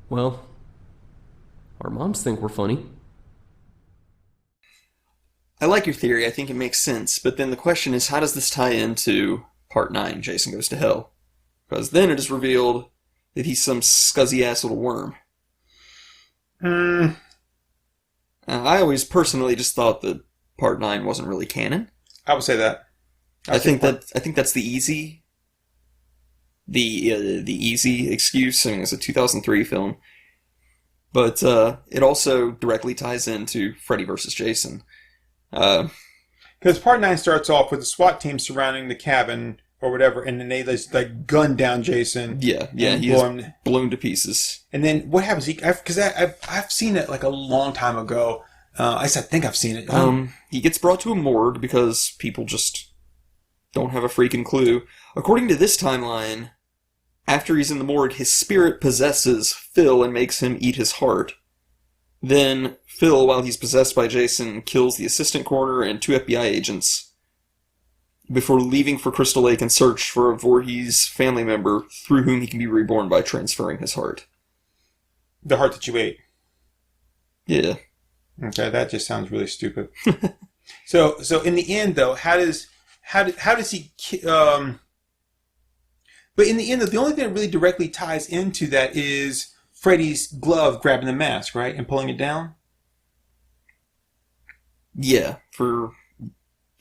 Well, our moms think we're funny. I like your theory. I think it makes sense. But then the question is, how does this tie into Part 9, Jason Goes to Hell? Because then it is revealed that he's some scuzzy-ass little worm. I always personally just thought that Part 9 wasn't really canon. I would say that. I think that's the easy excuse. I mean, it's a 2003 film. But it also directly ties into Freddy versus Jason. Because Part 9 starts off with the SWAT team surrounding the cabin or whatever, and then they just gun down Jason. Yeah, he's blown to pieces. And then what happens? Because I've seen it like a long time ago. I think I've seen it. He gets brought to a morgue because people just don't have a freaking clue. According to this timeline, after he's in the morgue, his spirit possesses Phil and makes him eat his heart. Then Phil, while he's possessed by Jason, kills the assistant coroner and 2 FBI agents before leaving for Crystal Lake in search for a Voorhees family member through whom he can be reborn by transferring his heart. The heart that you ate. Yeah. Okay, that just sounds really stupid. So in the end, though, how does he? But in the end, the only thing that really directly ties into that is Freddy's glove grabbing the mask, right, and pulling it down. Yeah,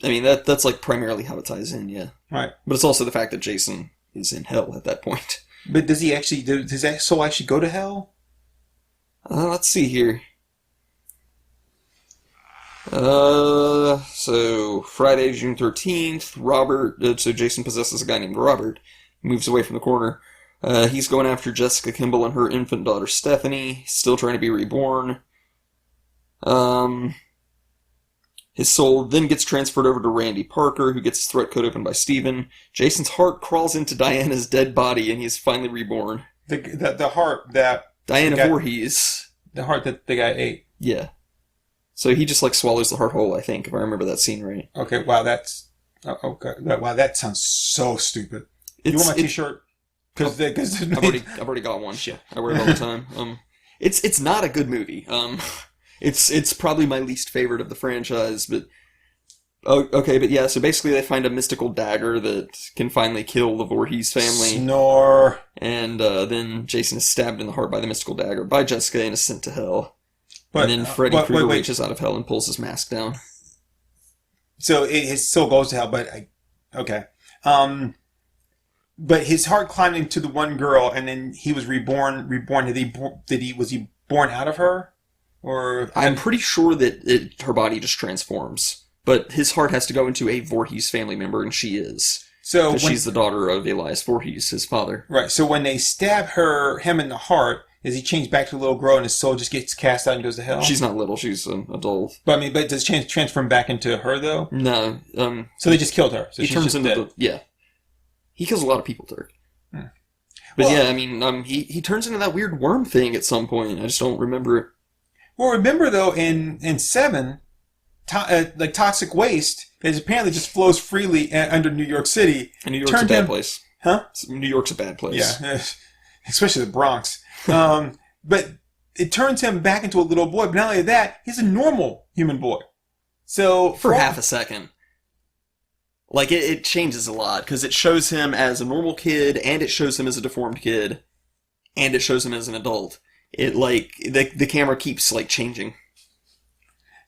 that's like primarily how it ties in. Yeah, right. But it's also the fact that Jason is in hell at that point. But does that soul actually go to hell? Let's see here. So Friday, June 13th, so Jason possesses a guy named Robert, moves away from the corner. He's going after Jessica Kimball and her infant daughter Stephanie, still trying to be reborn. His soul then gets transferred over to Randy Parker, who gets his throat cut open by Steven. Jason's heart crawls into Diana's dead body, and he's finally reborn. The heart that... Diana Voorhees. The heart that the guy ate. Yeah. So he just, swallows the heart whole, I think, if I remember that scene right. Okay, wow, that's... Okay. Wow, that sounds so stupid. You want my t-shirt? Because I've already got one. Shit. I wear it all the time. It's not a good movie. It's probably my least favorite of the franchise, but... Okay, but yeah, so basically they find a mystical dagger that can finally kill the Voorhees family. Snore! And then Jason is stabbed in the heart by the mystical dagger by Jessica and is sent to hell. And then Freddy Krueger reaches out of hell and pulls his mask down. So his soul goes to hell, but... Okay. But his heart climbed into the one girl, and then he was reborn. Was he born out of her? Or I'm pretty sure that her body just transforms. But his heart has to go into a Voorhees family member, and she is. So she's the daughter of Elias Voorhees, his father. Right. So when they stab him in the heart, does he change back to a little girl, and his soul just gets cast out and goes to hell? She's not little; she's an adult. But does it transfer him back into her though? No. So they just killed her. So he turns into dead. He kills a lot of people, Turk. But he turns into that weird worm thing at some point. I just don't remember it. Well, remember though, in 7, toxic waste apparently just flows freely under New York City. And New York's a bad place. Huh? New York's a bad place. Yeah, especially the Bronx. But it turns him back into a little boy. But not only that, he's a normal human boy. So for half a second. It changes a lot, because it shows him as a normal kid, and it shows him as a deformed kid, and it shows him as an adult. It, the camera keeps, changing.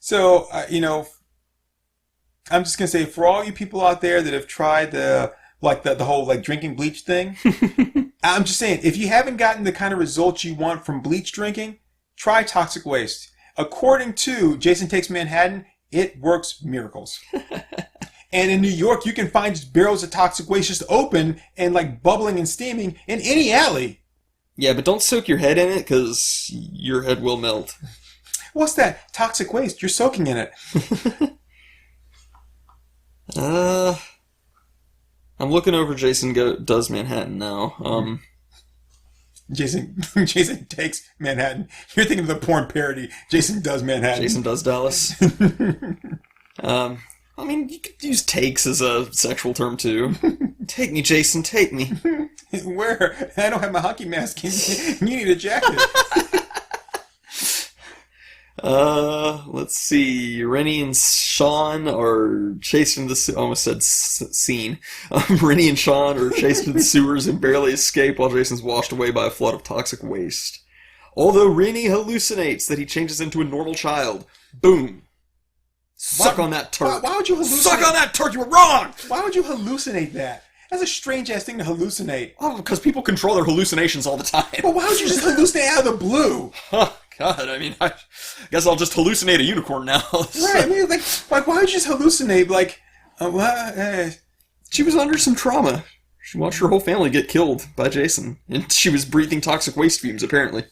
So, I'm just going to say, for all you people out there that have tried the whole, drinking bleach thing, I'm just saying, if you haven't gotten the kind of results you want from bleach drinking, try toxic waste. According to Jason Takes Manhattan, it works miracles. And in New York, you can find just barrels of toxic waste just open and bubbling and steaming in any alley. Yeah, but don't soak your head in it, because your head will melt. What's that? Toxic waste. You're soaking in it. I'm looking over Jason Does Manhattan now. Jason Takes Manhattan. You're thinking of the porn parody, Jason Does Manhattan. Jason Does Dallas. You could use takes as a sexual term, too. Take me, Jason, take me. Where? I don't have my hockey mask. You need a jacket. Let's see. Rennie and Sean are chased into the almost said scene. Rennie and Sean are chased into the sewers and barely escape while Jason's washed away by a flood of toxic waste. Although Rennie hallucinates that he changes into a normal child. Boom. Suck on that Turk. Why would you hallucinate? Suck on that Turk. You were wrong. Why would you hallucinate that? That's a strange ass thing to hallucinate. Oh, because people control their hallucinations all the time. But why would you just hallucinate out of the blue? Oh, God, I mean, I guess I'll just hallucinate a unicorn now. Right, I mean, like why would you just hallucinate? Like, she was under some trauma. She watched her whole family get killed by Jason, and she was breathing toxic waste fumes, apparently.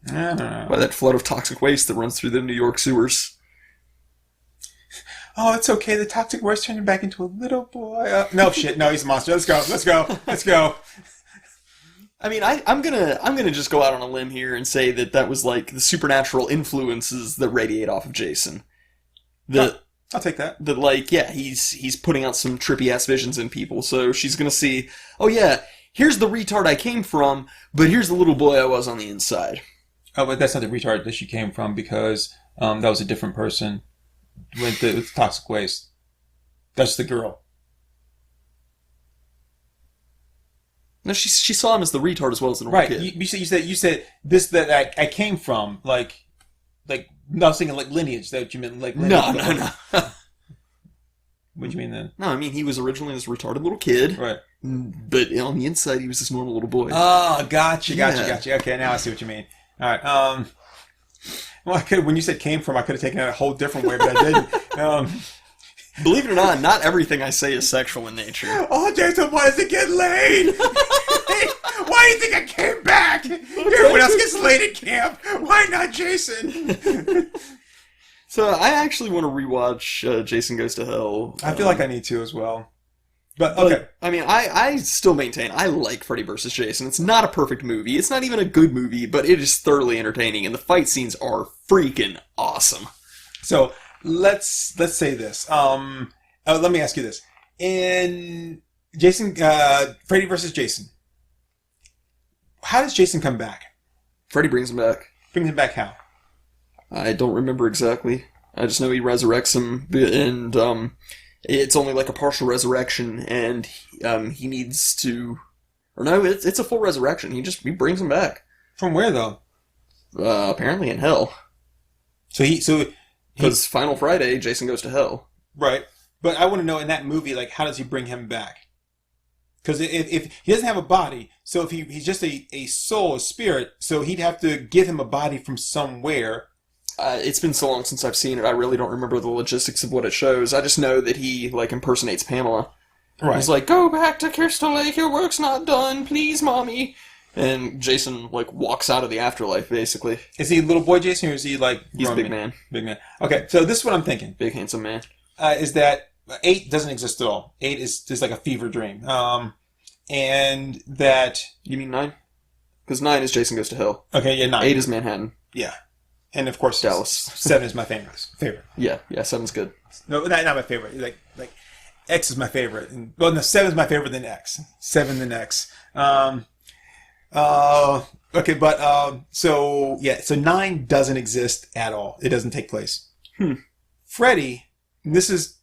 I don't know. By that flood of toxic waste that runs through the New York sewers. Oh, it's okay. The toxic waste turned him back into a little boy. No shit. No, he's a monster. Let's go. Let's go. Let's go. I mean, I'm gonna just go out on a limb here and say that was like the supernatural influences that radiate off of Jason. I'll take that. That like, yeah, he's putting out some trippy ass visions in people. So she's gonna see, oh yeah, here's the retard I came from, but here's the little boy I was on the inside. Oh, but that's not the retard that she came from because that was a different person with the toxic waste. That's the girl. No, she saw him as the retard as well as the normal right. kid. You said this that I came from like no, I was thinking like lineage. That you meant like lineage. No. What do you mean then? No, I mean he was originally this retarded little kid, right? But on the inside he was this normal little boy. Oh, gotcha. Okay, now I see what you mean. All right. Well, I could when you said came from, I could have taken it a whole different way, but I didn't. Believe it or not everything I say is sexual in nature. Oh, Jason wanted to get laid! Why do you think I came back? Everyone else gets laid at camp. Why not Jason? So I actually want to rewatch Jason Goes to Hell. I feel like I need to as well. But, okay. I mean, I still maintain I like Freddy vs. Jason. It's not a perfect movie. It's not even a good movie, but it is thoroughly entertaining, and the fight scenes are freaking awesome. So, let's say this. Let me ask you this. In Jason, Freddy vs. Jason, how does Jason come back? Freddy brings him back. Brings him back how? I don't remember exactly. I just know he resurrects him, and it's only like a partial resurrection, and he needs to... Or no, it's a full resurrection. He brings him back. From where, though? Apparently in hell. Because Final Friday, Jason goes to hell. Right. But I want to know, in that movie, like, how does he bring him back? Because if he doesn't have a body, so if he's just a soul, a spirit, so he'd have to give him a body from somewhere. It's been so long since I've seen it, I really don't remember the logistics of what it shows. I just know that he, like, impersonates Pamela. Right. He's like, go back to Crystal Lake, your work's not done, please, Mommy. And Jason, like, walks out of the afterlife, basically. Is he little boy Jason, or is he, like... He's a big man. Big man. Okay, so this is what I'm thinking. Big, handsome man. Is that 8 doesn't exist at all. 8 is just like a fever dream. And that... You mean 9? Because 9 is Jason Goes to Hell. Okay, yeah, 9. 8 is Manhattan. Yeah. And, of course, Dallas. 7 is my favorite. Yeah, 7's good. No, not my favorite. Like X is my favorite. Well, no, 7 is my favorite than X. 7 than X. Okay, but, so 9 doesn't exist at all. It doesn't take place. Freddy, this is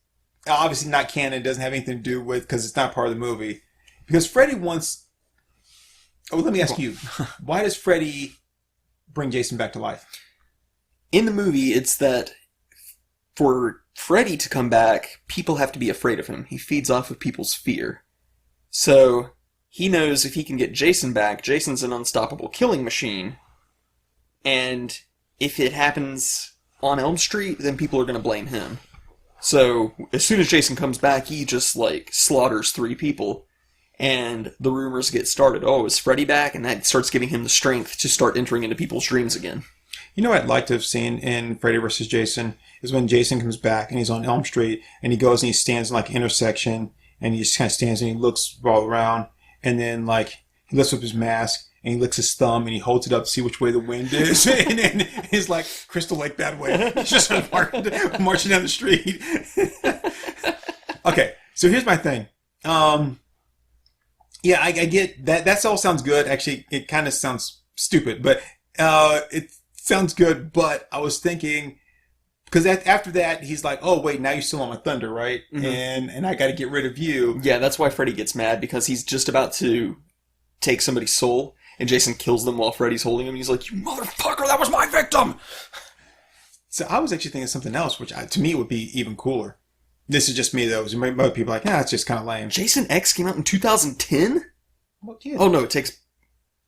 obviously not canon, doesn't have anything to do with, because it's not part of the movie. Because Freddy wants... Oh, let me ask you. Why does Freddy bring Jason back to life? In the movie, it's that for Freddy to come back, people have to be afraid of him. He feeds off of people's fear. So... he knows if he can get Jason back, Jason's an unstoppable killing machine. And if it happens on Elm Street, then people are going to blame him. So, as soon as Jason comes back, he just, like, slaughters 3 people. And the rumors get started. Oh, is Freddy back? And that starts giving him the strength to start entering into people's dreams again. You know what I'd like to have seen in Freddy vs. Jason? Is when Jason comes back and he's on Elm Street, and he goes and he stands in, like, an intersection, and he just kind of stands and he looks all around. And then, like, he lifts up his mask, and he licks his thumb, and he holds it up to see which way the wind is. And then he's like, Crystal Lake that way. He's just marching down the street. Okay, so here's my thing. Yeah, I get that. That all sounds good. Actually, it kind of sounds stupid, but it sounds good. But I was thinking, because after that, he's like, "Oh wait, now you're still on my thunder, right?" Mm-hmm. And I got to get rid of you. Yeah, that's why Freddy gets mad, because he's just about to take somebody's soul, and Jason kills them while Freddy's holding him. He's like, "You motherfucker, that was my victim!" So I was actually thinking of something else, which to me would be even cooler. This is just me, though. Other people are like, it's just kind of lame. Jason X came out in 2010? Well, yeah. Oh, no, it takes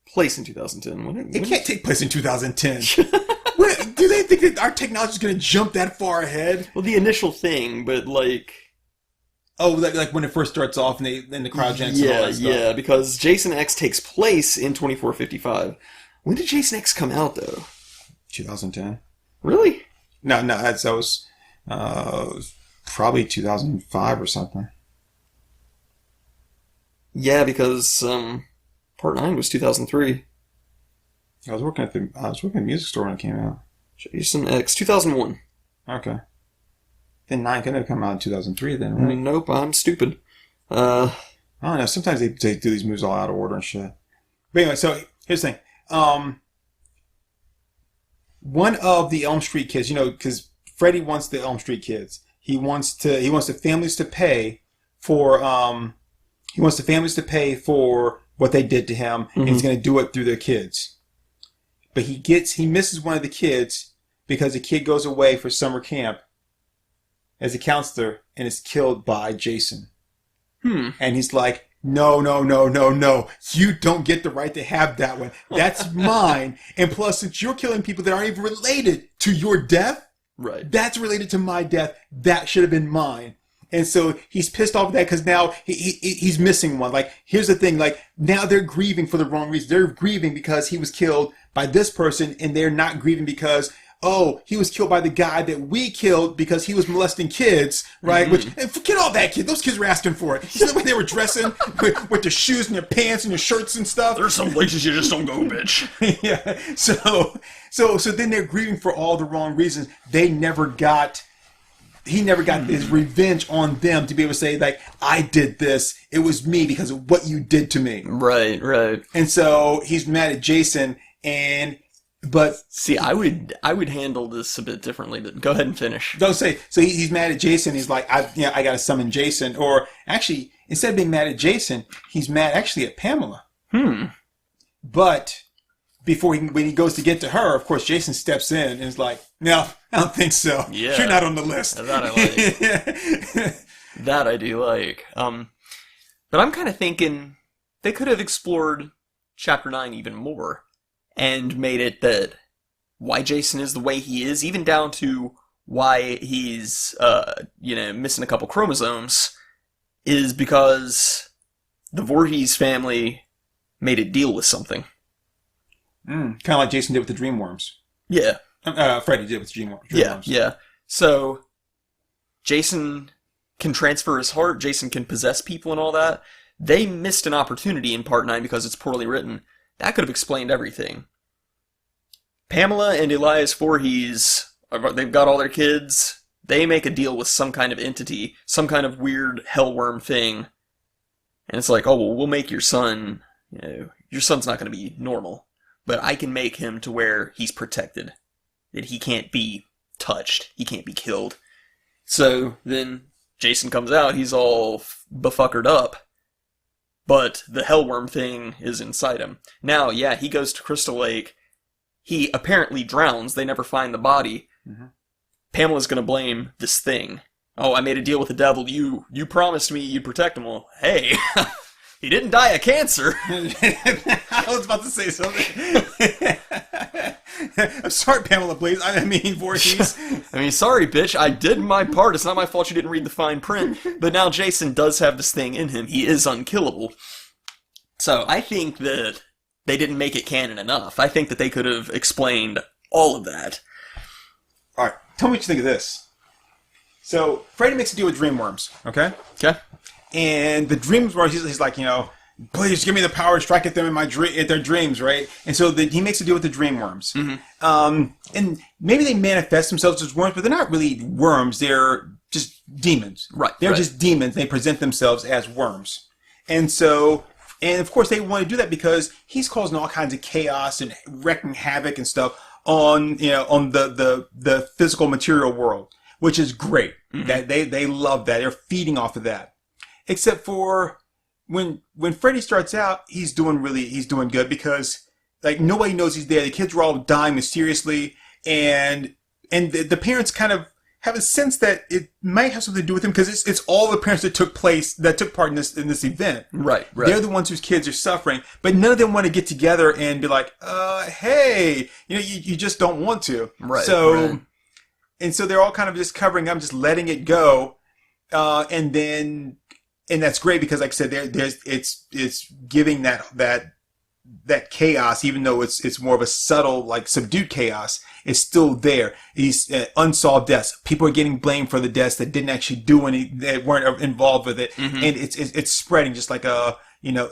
place in 2010. It can't take place in 2010. Do they think that our technology is going to jump that far ahead? Well, the initial thing, but like... Oh, like when it first starts off and the cryogenics and all that stuff. Yeah, because Jason X takes place in 2455. When did Jason X come out, though? 2010. Really? No, that was probably 2005 or something. Yeah, because Part 9 was 2003. I was working at the music store when it came out. Jason X, 2001. Okay. Then 9 couldn't have come out in 2003 then, right? Nope, I'm stupid. I don't know. Sometimes they do these moves all out of order and shit. But anyway, so here's the thing. One of the Elm Street kids, because Freddy wants the Elm Street kids. He wants the families to pay for what they did to him, and he's going to do it through their kids. But he misses one of the kids because the kid goes away for summer camp as a counselor and is killed by Jason. And he's like, no, you don't get the right to have that one. That's mine. And plus, since you're killing people that aren't even related to your death, right? That's related to my death. That should have been mine. And so he's pissed off at that because now he's missing one. Like, here's the thing. Like, now they're grieving for the wrong reason. They're grieving because he was killed by this person, and they're not grieving because, he was killed by the guy that we killed because he was molesting kids, right? And forget all that, kid. Those kids were asking for it. You see the way they were dressing with their shoes and their pants and their shirts and stuff? There's some places you just don't go, bitch. Yeah. So then they're grieving for all the wrong reasons. He never got his revenge on them to be able to say, like, I did this. It was me because of what you did to me. Right. And so he's mad at Jason, but see, I would handle this a bit differently. Go ahead and finish. Don't say. So he's mad at Jason. He's like, I got to summon Jason. Or actually, instead of being mad at Jason, he's mad actually at Pamela. But when he goes to get to her, of course, Jason steps in and is like, no, I don't think so. Yeah. You're not on the list. That I like. That I do like. But I'm kind of thinking they could have explored Chapter 9 even more and made it that why Jason is the way he is, even down to why he's, missing a couple chromosomes, is because the Voorhees family made a deal with something. Kind of like Jason did with the dream worms. Yeah. Freddy did with the dream worms. Yeah. So, Jason can transfer his heart, Jason can possess people and all that. They missed an opportunity in Part 9 because it's poorly written. That could have explained everything. Pamela and Elias Voorhees, they've got all their kids. They make a deal with some kind of entity, some kind of weird hellworm thing. And it's like, we'll make your son, your son's not going to be normal. But I can make him to where he's protected. That he can't be touched. He can't be killed. So then Jason comes out, he's all befuckered up. But the hellworm thing is inside him. Now, yeah, he goes to Crystal Lake. He apparently drowns. They never find the body. Pamela's going to blame this thing. Oh, I made a deal with the devil. You promised me you'd protect him. Well, hey, he didn't die of cancer. I was about to say something. I'm sorry, Pamela, please. I mean, Voorhees. Sorry, bitch. I did my part. It's not my fault you didn't read the fine print. But now Jason does have this thing in him. He is unkillable. So I think that they didn't make it canon enough. I think that they could have explained all of that. All right. Tell me what you think of this. So, Freddy makes a deal with Dreamworms, okay? Okay. And the Dreamworms, he's like, please give me the power to strike at them at their dreams, right? And so he makes a deal with the Dreamworms. And maybe they manifest themselves as worms, but they're not really worms. They're just demons. Right. They're just demons. They present themselves as worms. And so And of course, they want to do that because he's causing all kinds of chaos and wrecking havoc and stuff on the physical material world, which is great. That they love that. They're feeding off of that. Except for when Freddy starts out, he's doing good because like nobody knows he's there. The kids were all dying mysteriously, and the parents kind of have a sense that it might have something to do with him because it's all the parents that took part in this event. Right. They're the ones whose kids are suffering, but none of them want to get together and be like, hey, you just don't want to. Right. So they're all kind of just covering up, just letting it go, and that's great because, like I said, it's giving that chaos, even though it's more of a subtle, like subdued chaos, is still there. These unsolved deaths. People are getting blamed for the deaths that didn't actually do that weren't involved with it, and it's spreading just like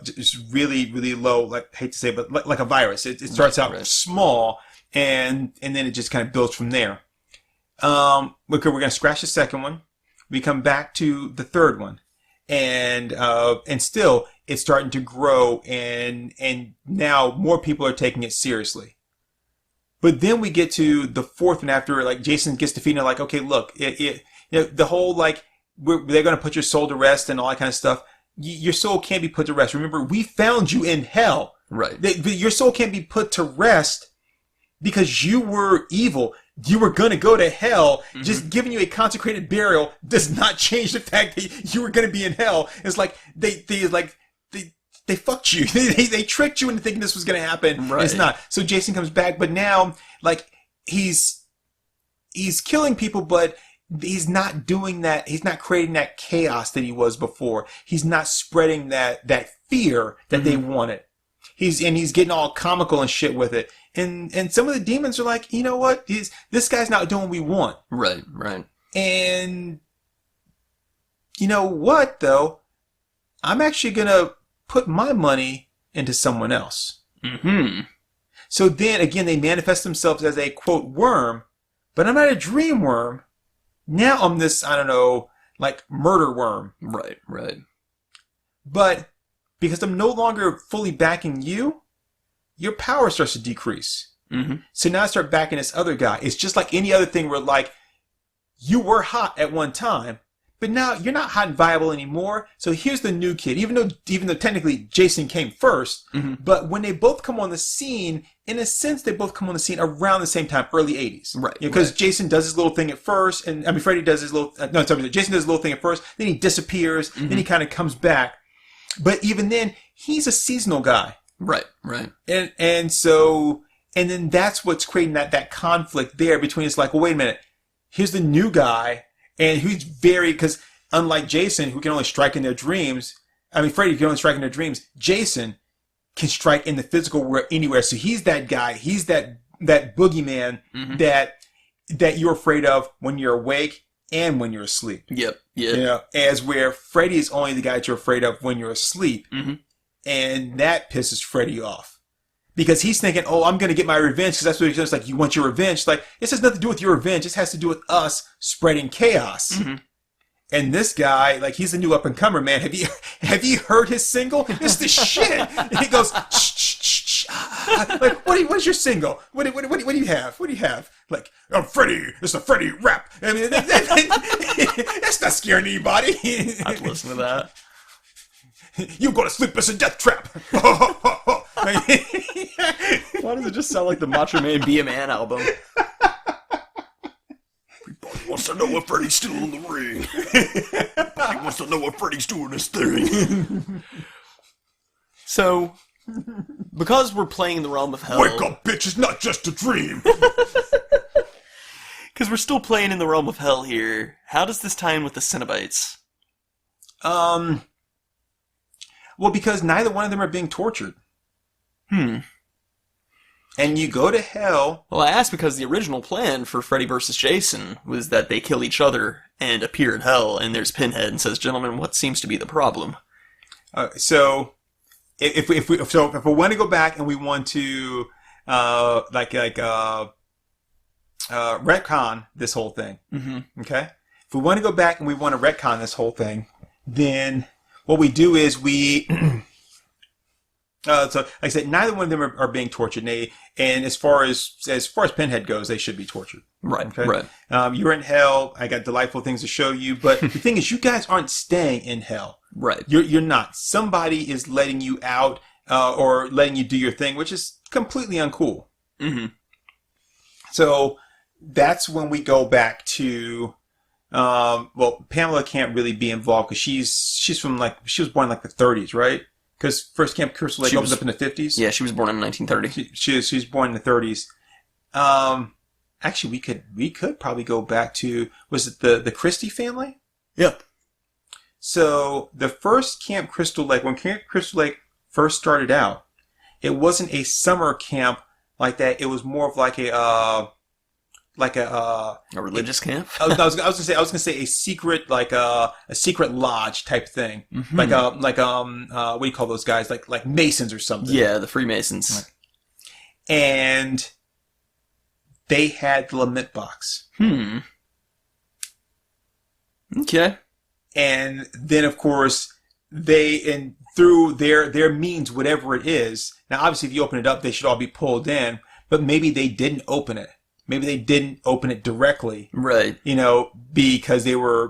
just really really low. Like, I hate to say, but like a virus. It starts out small, and then it just kind of builds from there. We're gonna scratch the second one. We come back to the third one, and still it's starting to grow, and now more people are taking it seriously. But then we get to the fourth one after, like, Jason gets defeated, and like, okay, look, the whole, like, they're going to put your soul to rest and all that kind of stuff. Your soul can't be put to rest. Remember, we found you in hell. Right. Your soul can't be put to rest because you were evil. You were going to go to hell. Just giving you a consecrated burial does not change the fact that you were going to be in hell. It's like, they fucked you. They tricked you into thinking this was going to happen. Right. It's not. So Jason comes back, but now, like, he's killing people, but he's not doing that. He's not creating that chaos that he was before. He's not spreading that fear that they wanted. He's getting all comical and shit with it. And some of the demons are like, you know what? This guy's not doing what we want. Right. And you know what, though? I'm actually going to put my money into someone else. So then, again, they manifest themselves as a, quote, worm, but I'm not a dream worm. Now I'm this, I don't know, like, murder worm. Right. But because I'm no longer fully backing you, your power starts to decrease. So now I start backing this other guy. It's just like any other thing where, like, you were hot at one time, but now you're not hot and viable anymore. So here's the new kid. Even though technically Jason came first, but when they both come on the scene, in a sense, they both come on the scene around the same time, early 80s. Right. Because Jason does his little thing at first, and Freddy does his little. Jason does his little thing at first, then he disappears, then he kind of comes back. But even then, he's a seasonal guy. Right. And then that's what's creating that conflict there between. It's like, well, wait a minute. Here's the new guy. And he's because unlike Jason, who can only strike in their dreams, Freddy can only strike in their dreams, Jason can strike in the physical world anywhere. So he's that guy. He's that boogeyman that you're afraid of when you're awake and when you're asleep. Yep. As where Freddy is only the guy that you're afraid of when you're asleep. And that pisses Freddy off. Because he's thinking, oh, I'm going to get my revenge, because that's what he's like, you want your revenge. Like, this has nothing to do with your revenge. This has to do with us spreading chaos. And this guy, like, he's a new up-and-comer, man. Have you heard his single? It's the shit. And he goes, shh. Like, what is your single? What do you have? What do you have? Like, I'm Freddy. It's a Freddy rap. I mean, that's not scaring anybody. I have to listen to that. You go to sleep, it's a death trap. Why does it just sound like the Macho Man Be a Man album? Everybody wants to know if Freddy's still in the ring. Everybody wants to know if Freddy's doing his thing. So, because we're playing in the realm of hell... Wake up, bitch, it's not just a dream. Because we're still playing in the realm of hell here, how does this tie in with the Cenobites? Well, because neither one of them are being tortured. And you go to hell. Well, I asked because the original plan for Freddy vs. Jason was that they kill each other and appear in hell, and there's Pinhead and says, "Gentlemen, what seems to be the problem?" So, if we want to go back and we want to retcon this whole thing, okay? If we want to go back and we want to retcon this whole thing, then what we do is we So, like I said, neither one of them are being tortured. And as far as Pinhead goes, they should be tortured. Right. Okay? Right. You're in hell. I got delightful things to show you. But the thing is, you guys aren't staying in hell. Right. You're not. Somebody is letting you out or letting you do your thing, which is completely uncool. Mm-hmm. So that's when we go back to. Well, Pamela can't really be involved because she was born in like the 30s, right? Because first Camp Crystal Lake opens up in the 50s. Yeah, she was born in 1930. She was born in the 30s. Actually, we could probably go back to, was it the Christie family? Yep. So the first Camp Crystal Lake, when Camp Crystal Lake first started out, it wasn't a summer camp like that. It was more of like a religious camp. I was gonna say a secret, like a secret lodge type thing, Mm-hmm. what do you call those guys? Like Masons or something. Yeah, the Freemasons. And they had the lament box. Okay. And then, of course, through their means, whatever it is. Now, obviously, if you open it up, they should all be pulled in. But maybe they didn't open it. Maybe they didn't open it directly, right? Because they were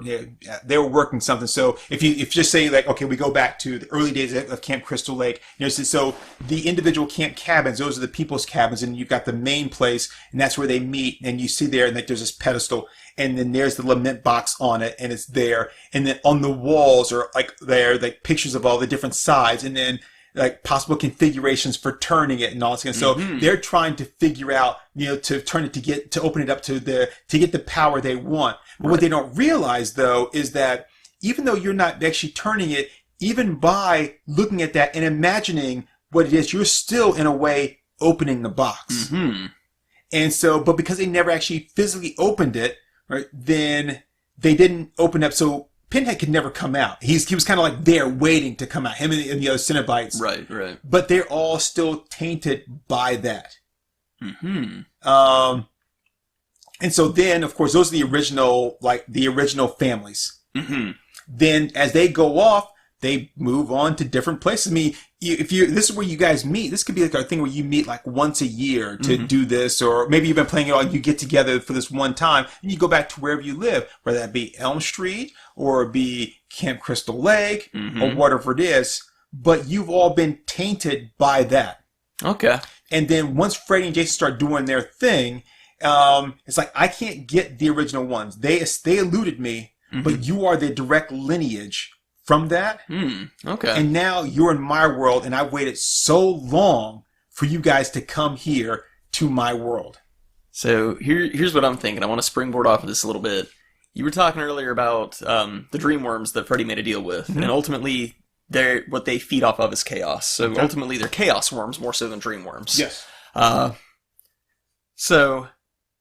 working something. So if you just say like, okay, we go back to the early days of Camp Crystal Lake. So the individual camp cabins, those are the people's cabins, and you've got the main place, and that's where they meet. And you see there, and there's this pedestal, and then there's the lament box on it, and it's there, and then on the walls are like pictures of all the different sides, and then like possible configurations for turning it and all this. So they're trying to figure out, to turn it to open it up to get the power they want. But what they don't realize though is that even though you're not actually turning it, even by looking at that and imagining what it is, you're still in a way opening the box. Mm-hmm. And so, but because they never actually physically opened it, right, then they didn't open up. So Pinhead could never come out. He was kind of like there waiting to come out. Him and the other Cenobites. Right. But they're all still tainted by that. Mm-hmm. And so then, of course, those are the original families. Mm-hmm. Then as they go off, they move on to different places. I mean, this is where you guys meet. This could be like a thing where you meet like once a year to do this, or maybe you've been playing it all. You get together for this one time, and you go back to wherever you live, whether that be Elm Street or be Camp Crystal Lake or whatever it is. But you've all been tainted by that. Okay. And then once Freddy and Jason start doing their thing, it's like I can't get the original ones. They eluded me, but you are the direct lineage from that. Okay. And now you're in my world, and I've waited so long for you guys to come here to my world. So here's what I'm thinking. I want to springboard off of this a little bit. You were talking earlier about the dream worms that Freddy made a deal with, and ultimately what they feed off of is chaos. So ultimately they're chaos worms more so than dream worms. Yes. So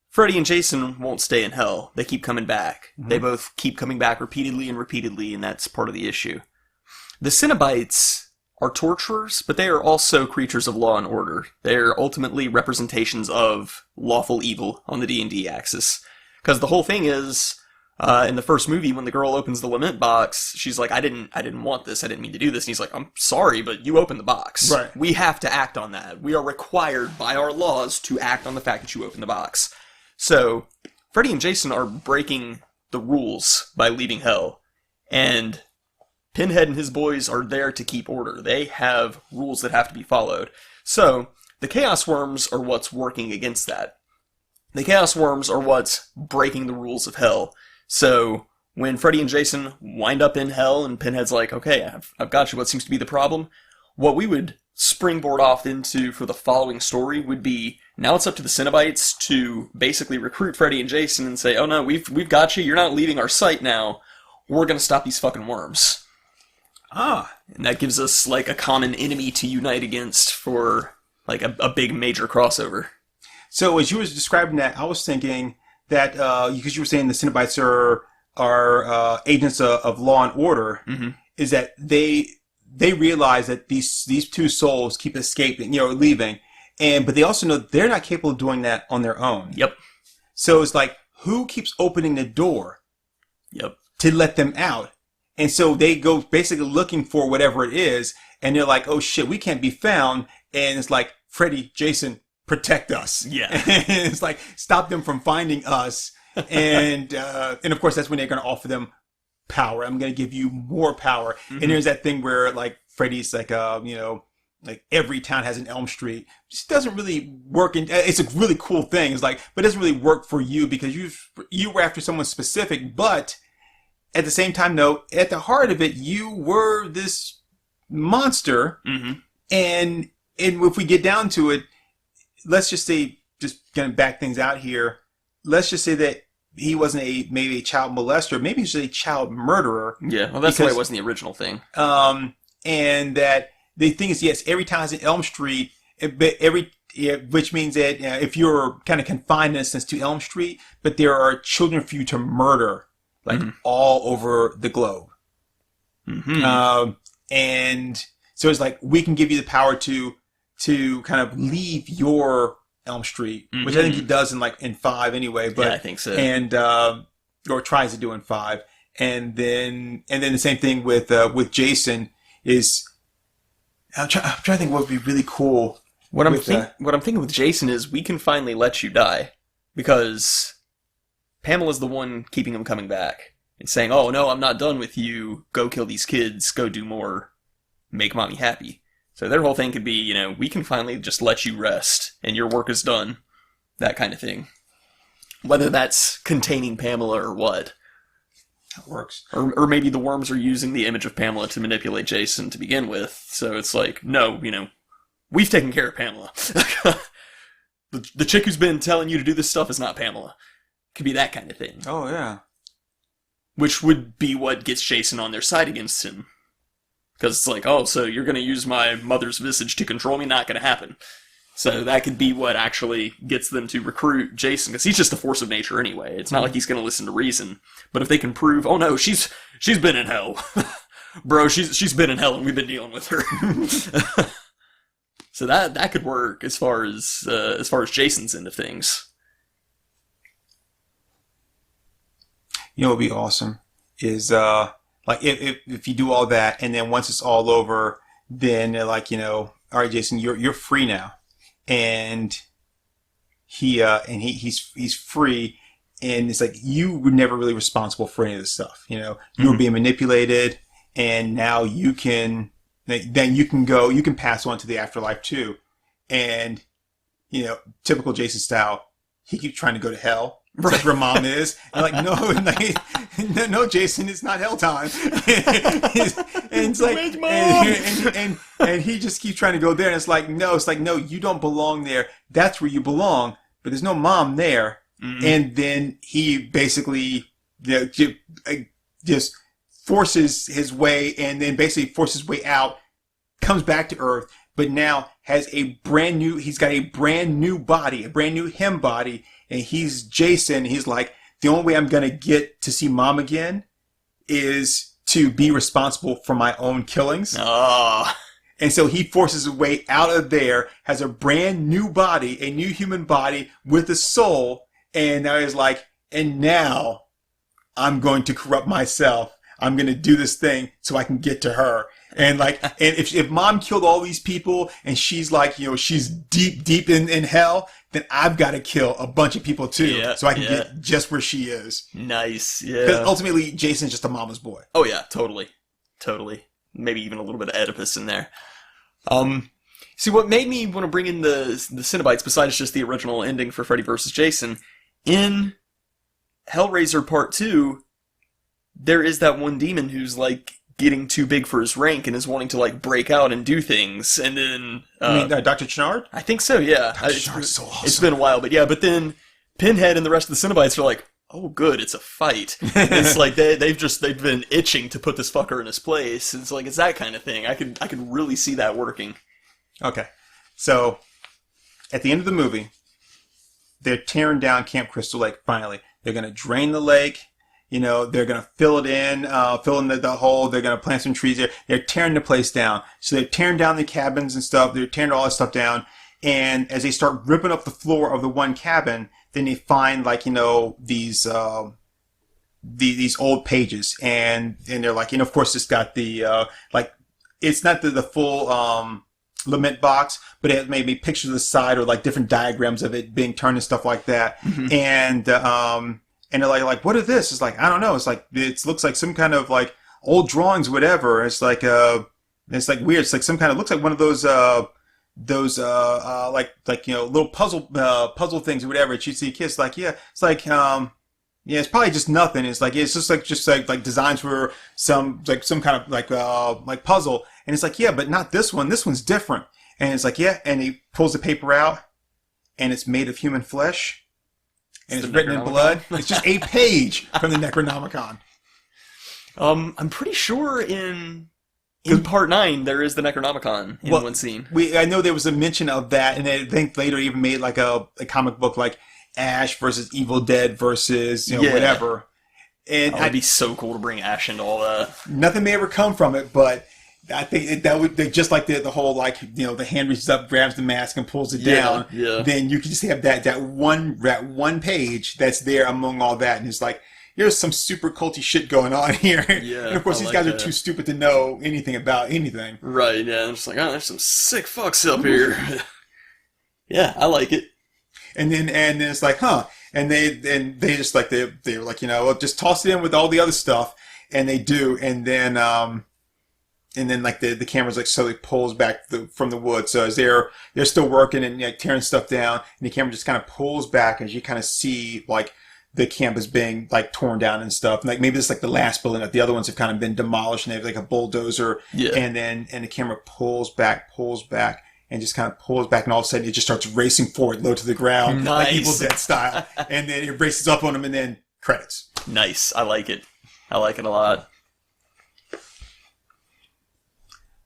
Freddy and Jason won't stay in hell. They keep coming back. They both keep coming back repeatedly, and that's part of the issue. The Cenobites are torturers, but they are also creatures of law and order. They're ultimately representations of lawful evil on the D&D axis. Because the whole thing is, in the first movie, when the girl opens the lament box, she's like, I didn't want this, I didn't mean to do this. And he's like, I'm sorry, but you opened the box. Right. We have to act on that. We are required by our laws to act on the fact that you opened the box. So, Freddy and Jason are breaking the rules by leaving hell. And Pinhead and his boys are there to keep order. They have rules that have to be followed. So, the Chaos Worms are what's working against that. The Chaos Worms are what's breaking the rules of hell. So, when Freddy and Jason wind up in hell and Pinhead's like, okay, I've got you, what seems to be the problem? What we would springboard off into for the following story would be, now it's up to the Cenobites to basically recruit Freddy and Jason and say, oh no, we've got you, you're not leaving our site now, we're gonna stop these fucking worms. And that gives us like a common enemy to unite against for like a big major crossover. So as you were describing that, I was thinking that, because you were saying the Cenobites are agents of law and order, is that they realize that these two souls keep escaping, leaving, but they also know they're not capable of doing that on their own. Yep. So it's like, who keeps opening the door? Yep. To let them out? And so they go basically looking for whatever it is, and they're like, oh shit, we can't be found. And it's like, Freddy, Jason, protect us. Yeah. And it's like, stop them from finding us. And of course, that's when they're going to offer them power. I'm going to give you more power. Mm-hmm. And there's that thing where like Freddy's like, like every town has an Elm Street. It just doesn't really work. It's a really cool thing. It's like, but it doesn't really work for you because you were after someone specific. But at the same time, though, at the heart of it, you were this monster. Mm-hmm. And if we get down to it, let's just say, just gonna back things out here. Let's just say that he wasn't maybe a child molester. Maybe he's a child murderer. Yeah, well, that's why it wasn't the original thing. And that the thing is, yes, every town has an Elm Street, but which means that if you're kind of confined in a sense to Elm Street, but there are children for you to murder, like all over the globe. Mm-hmm. And so it's like, we can give you the power to kind of leave your Elm Street, which I think he does in 5 anyway. But yeah, I think so. And or tries to do in 5, and then the same thing with Jason is. I'm trying to think what would be really cool. What I'm thinking with Jason is we can finally let you die because Pamela's the one keeping him coming back and saying, "Oh no, I'm not done with you. Go kill these kids. Go do more. Make mommy happy." So their whole thing could be, we can finally just let you rest and your work is done. That kind of thing. Whether that's containing Pamela or what. That works. Or maybe the worms are using the image of Pamela to manipulate Jason to begin with. So it's like, no, we've taken care of Pamela. the chick who's been telling you to do this stuff is not Pamela. Could be that kind of thing. Oh, yeah. Which would be what gets Jason on their side against him. Because it's like, oh, so you're going to use my mother's visage to control me? Not going to happen. So that could be what actually gets them to recruit Jason, because he's just a force of nature anyway. It's not like he's going to listen to reason. But if they can prove, oh no, she's been in hell. Bro, she's been in hell and we've been dealing with her. So that could work as far as Jason's end of things. You know what would be awesome is like if you do all that and then once it's all over, then they're like, all right, Jason, you're free now. And he's free, and it's like you were never really responsible for any of this stuff. You were being manipulated, and now you can pass on to the afterlife too. And typical Jason style, he keeps trying to go to hell. Right. That's where mom is. And no, Jason, it's not hell time. And it's like, and he just keeps trying to go there. And it's like, no, you don't belong there. That's where you belong. But there's no mom there. Mm-hmm. And then he basically just forces his way, and then basically forces his way out, comes back to Earth, but now has he's got a brand new body, a brand new him body. And he's Jason. He's like, the only way I'm going to get to see mom again is to be responsible for my own killings. Oh. And so he forces his way out of there, has a brand new body, a new human body with a soul. And now he's like, and now I'm going to corrupt myself. I'm going to do this thing so I can get to her. And if mom killed all these people and she's like, she's deep in hell, then I've got to kill a bunch of people too, so I can get just where she is. Nice, yeah. Because ultimately, Jason's just a mama's boy. Oh yeah, totally. Maybe even a little bit of Oedipus in there. See, what made me want to bring in the Cenobites, besides just the original ending for Freddy vs. Jason, in Hellraiser Part 2, there is that one demon who's getting too big for his rank and is wanting to break out and do things, and then you mean Dr. Chenard? I think so, yeah. Dr. Chenard's so awesome. It's been a while, but then Pinhead and the rest of the Cenobites are like, oh good, it's a fight. It's like they've been itching to put this fucker in his place. It's like, it's that kind of thing. I could really see that working. Okay, so at the end of the movie, they're tearing down Camp Crystal Lake. Finally, they're gonna drain the lake. They're going to fill in the hole. They're going to plant some trees there. They're tearing the place down. So they're tearing down the cabins and stuff. They're tearing all that stuff down. And as they start ripping up the floor of the one cabin, then they find these old pages. And they're like, of course it's got the, it's not the full lament box, but it maybe pictures of the side or like different diagrams of it being turned and stuff like that. And they're like, what is this? It's like, I don't know. It's like, it looks like some kind of like old drawings, whatever. It's like weird. It's like some kind of, looks like one of those little puzzle things or whatever. You see kids like, yeah, it's like, yeah, it's probably just nothing. It's like, it's just like designs for some kind of like puzzle. And it's like, yeah, but not this one. This one's different. And it's like, yeah. And he pulls the paper out and it's made of human flesh and it's written in blood. It's just a page from the Necronomicon. I'm pretty sure in part 9 there is the Necronomicon in one scene. I know there was a mention of that, and I think later even made like a comic book like Ash versus Evil Dead versus whatever. And it'd be so cool to bring Ash into all that. Nothing may ever come from it, but I think that would just like the whole the hand reaches up, grabs the mask, and pulls it down. Yeah. Then you can just have that one page that's there among all that, and it's like, there's some super culty shit going on here. Yeah, and of course, these guys are too stupid to know anything about anything. Right, yeah. I'm just like, oh, there's some sick fucks up here. Yeah, I like it. And then it's like, huh. And they just like, they're like, just toss it in with all the other stuff. And they do. And then like the camera's like slowly pulls back from the wood. So as they're still working and tearing stuff down, and the camera just kind of pulls back as you kind of see like, the campus being like torn down and stuff. Like maybe it's like the last building, like the other ones have kind of been demolished and they have like a bulldozer. Yeah. And the camera pulls back, and just kind of pulls back, and all of a sudden it just starts racing forward, low to the ground, like Evil Dead style. And then it races up on them, and then credits. Nice. I like it. I like it a lot.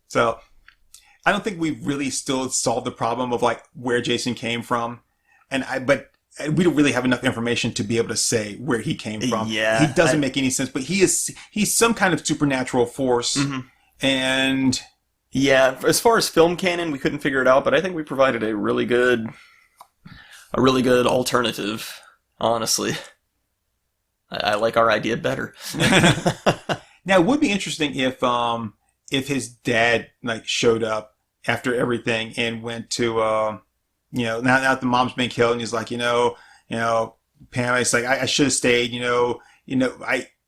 So I don't think we've really still solved the problem of like where Jason came from. But we don't really have enough information to be able to say where he came from. Yeah, he doesn't make any sense, but he's some kind of supernatural force. And yeah, as far as film canon, we couldn't figure it out, but I think we provided a really good alternative. Honestly, I like our idea better. Now, it would be interesting if his dad like showed up after everything and went to now that the mom's been killed, and he's like, Pam, it's like, I should have stayed,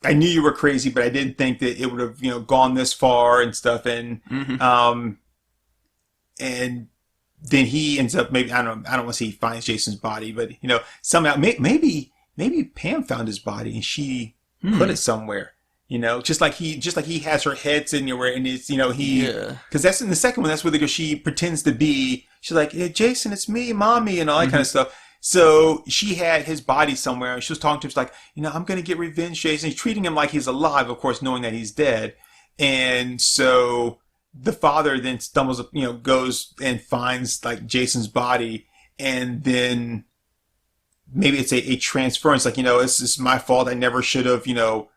I knew you were crazy, but I didn't think that it would have, gone this far and stuff. And, and then he ends up, maybe, I don't want to say he finds Jason's body, but, somehow, maybe Pam found his body and she put it somewhere. Just like he has her head sitting where, and it's, because that's in the second one, that's where she pretends to be, she's like, hey, Jason, it's me, mommy, and all that kind of stuff. So she had his body somewhere, and she was talking to him, she's like, I'm going to get revenge, Jason. He's treating him like he's alive, of course, knowing that he's dead. And so the father then stumbles, goes and finds like Jason's body, and then maybe it's a transference, like, it's my fault. I never should have,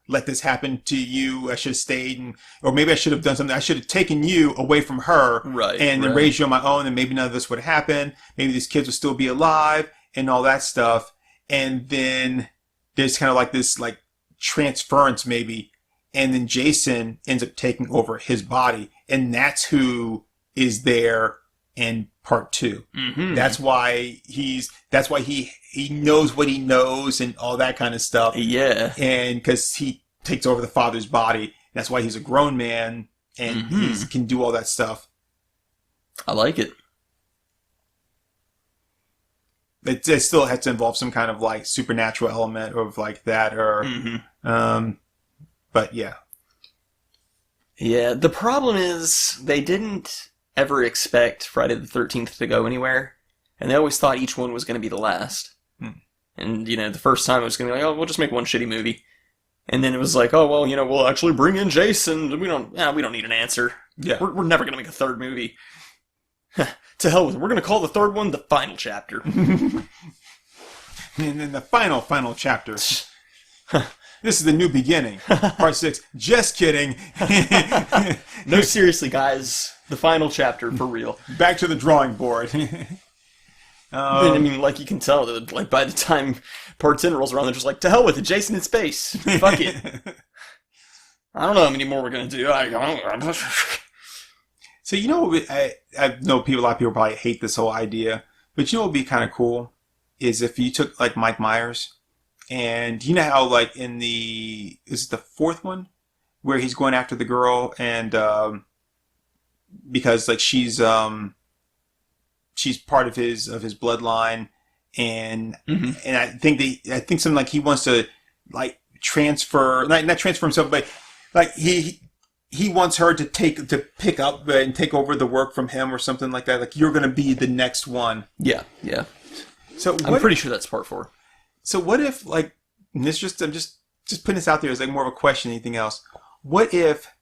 let this happen to you. I should have stayed, or maybe I should have done something. I should have taken you away from her, and then raised you on my own, and maybe none of this would happen. Maybe these kids would still be alive, and all that stuff. And then there's kind of like this like transference maybe, and then Jason ends up taking over his body, and that's who is there in part 2. That's why he knows what he knows and all that kind of stuff. Yeah. And because he takes over the father's body. That's why he's a grown man and he can do all that stuff. I like it. It still has to involve some kind of like supernatural element of like that, or but yeah. Yeah, the problem is they didn't ever expect Friday the 13th to go anywhere, and they always thought each one was going to be the last. And, the first time it was going to be like, oh, we'll just make one shitty movie. And then it was like, oh, well, we'll actually bring in Jason. We don't need an answer. Yeah. We're never going to make a third movie. To hell with it. We're going to call the third one the final chapter. And then the final chapter. This is the new beginning. Part 6. Just kidding. No, seriously, guys. The final chapter, for real. Back to the drawing board. I mean, like, you can tell that, like, by the time part 10 rolls around, they're just like, to hell with it, Jason in space. Fuck it. I don't know how many more we're going to do. So I know a lot of people probably hate this whole idea, but you know what would be kind of cool is if you took like Mike Myers, and you know how like in is it the fourth one where he's going after the girl and because like she's part of his bloodline, and and I think something like he wants to like transfer, not transfer himself, but like he wants her to pick up and take over the work from him or something like that. Like, you're going to be the next one. Yeah. So I'm pretty sure that's part 4. So what if, like, and this I'm just putting this out there as like more of a question than anything else. What if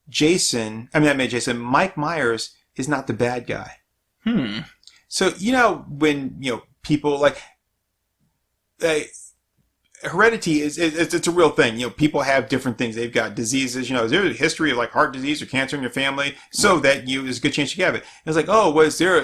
Mike Myers is not the bad guy? So, when, people like, heredity it's a real thing. People have different things. They've got diseases. Is there a history of like heart disease or cancer in your family? So that there's a good chance you have it. And it's like, oh, was there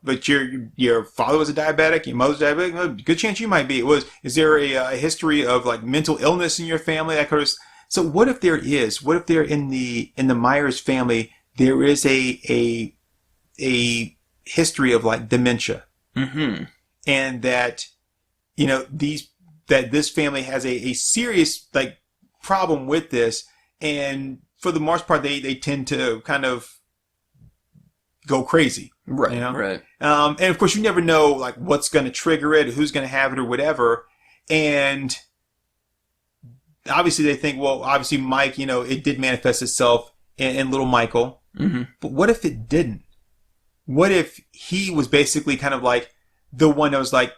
but your father was a diabetic, your mother's diabetic? Well, good chance you might be. Is there a history of like mental illness in your family? That kind of. So what if there is? What if there in the Myers family there is a history of like dementia, and that that this family has a serious like problem with this, and for the most part they tend to kind of go crazy, right? Right. And of course you never know like what's going to trigger it, who's going to have it, or whatever. And obviously they think, well, obviously Mike, it did manifest itself in little Michael, but what if it didn't? What if he was basically kind of like the one that was like,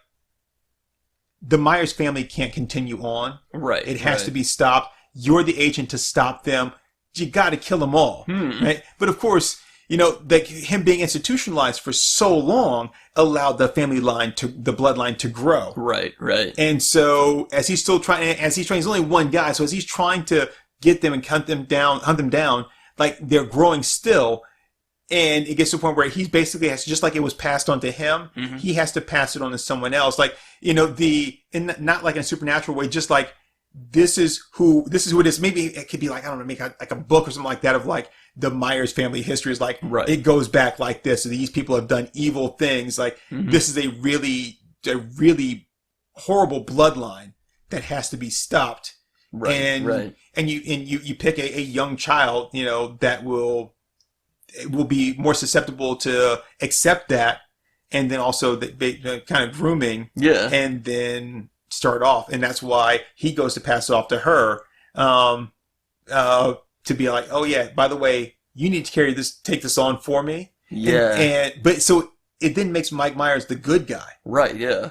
the Myers family can't continue on. Right. It has to be stopped. You're the agent to stop them. You got to kill them all. Right. But of course, like him being institutionalized for so long allowed the the bloodline to grow. Right. And so as he's trying, he's only one guy. So as he's trying to get them and hunt them down, like they're growing still. And it gets to a point where he basically has, just like it was passed on to him, he has to pass it on to someone else. Like, not like in a supernatural way, just like, this is who it is. Maybe it could be like, I don't know, make like a book or something like that of like the Myers family history is like, It goes back like this. So these people have done evil things. Like, this is a really horrible bloodline that has to be stopped. Right. And you pick a young child, that will be more susceptible to accept that, and then also the kind of grooming, and then start off, and that's why he goes to pass it off to her, to be like, oh yeah, by the way, you need to take this on for me, but so it then makes Mike Myers the good guy, right? Yeah.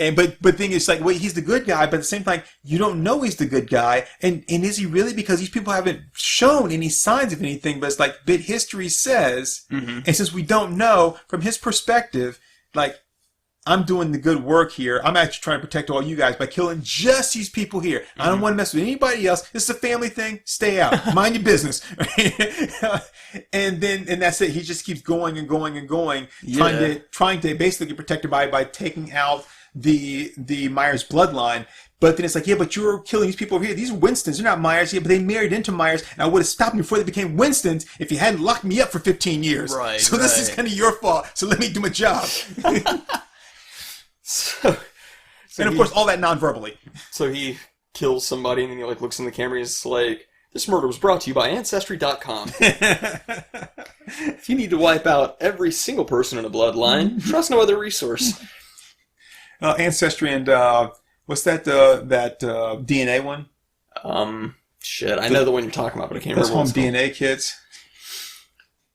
And but thing is, like, wait, he's the good guy, but at the same time, you don't know he's the good guy, and is he really? Because these people haven't shown any signs of anything, but it's like, but history says, and since we don't know from his perspective, like, I'm doing the good work here. I'm actually trying to protect all you guys by killing just these people here. I don't want to mess with anybody else. This is a family thing. Stay out. Mind your business. And that's it. He just keeps going and going and going, trying to basically get protected by taking out the Myers bloodline. But then it's like, yeah, but you're killing these people over here. These are Winstons. They're not Myers. Yeah, but they married into Myers, and I would have stopped them before they became Winstons if you hadn't locked me up for 15 years. Right. So this is kind of your fault. So let me do my job. And of course, all that non-verbally. So he kills somebody, and then he like looks in the camera and he's like, "This murder was brought to you by Ancestry.com. If you need to wipe out every single person in a bloodline, trust no other resource." Ancestry and what's that DNA one? I know the one you're talking about, but I can't remember. Those home DNA kits.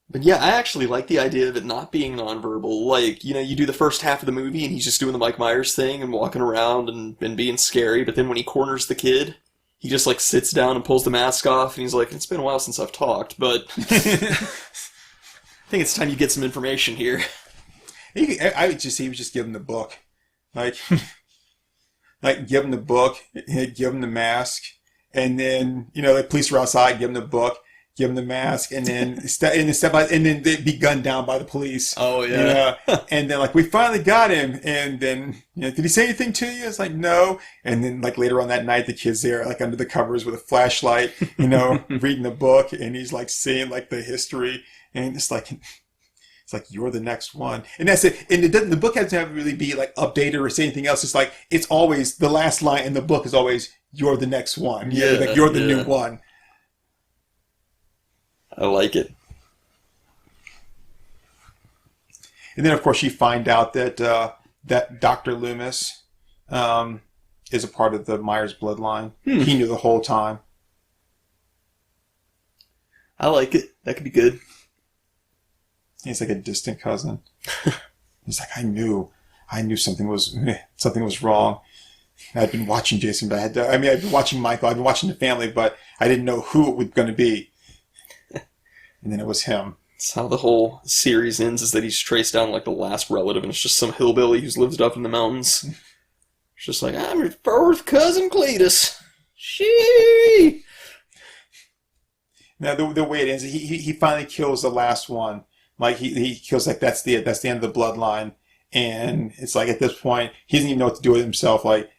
But yeah, I actually like the idea of it not being nonverbal. Like, you do the first half of the movie and he's just doing the Mike Myers thing and walking around and being scary, but then when he corners the kid, he just like sits down and pulls the mask off and he's like, "It's been a while since I've talked, but I think it's time you get some information here." I would just, he was just give him the book. Like give him the book, give him the mask, and then, the police are outside, give him the book. give him the mask, and then and then they'd be gunned down by the police. Oh yeah. And then like we finally got him, and then did he say anything to you? It's like no. And then like later on that night, the kid's there like under the covers with a flashlight, reading the book, and he's like seeing like the history, and it's like you're the next one, and that's it. And the book doesn't have to really be like updated or say anything else. It's like it's always the last line in the book is always you're the next one. Like you're the new one. I like it. And then, of course, you find out that that Dr. Loomis is a part of the Myers bloodline. He knew the whole time. I like it. That could be good. He's like a distant cousin. He's like, I knew something was wrong. I'd been watching Jason, but I've been watching Michael. I've been watching the family, but I didn't know who it was going to be. And then it was him. That's how the whole series ends, is that he's traced down like the last relative, and it's just some hillbilly who's lived up in the mountains. It's just like, I'm your fourth cousin Cletus. Shee! Now the way it ends, he finally kills the last one. Like he kills like that's the end of the bloodline, and it's like at this point he doesn't even know what to do with himself. Like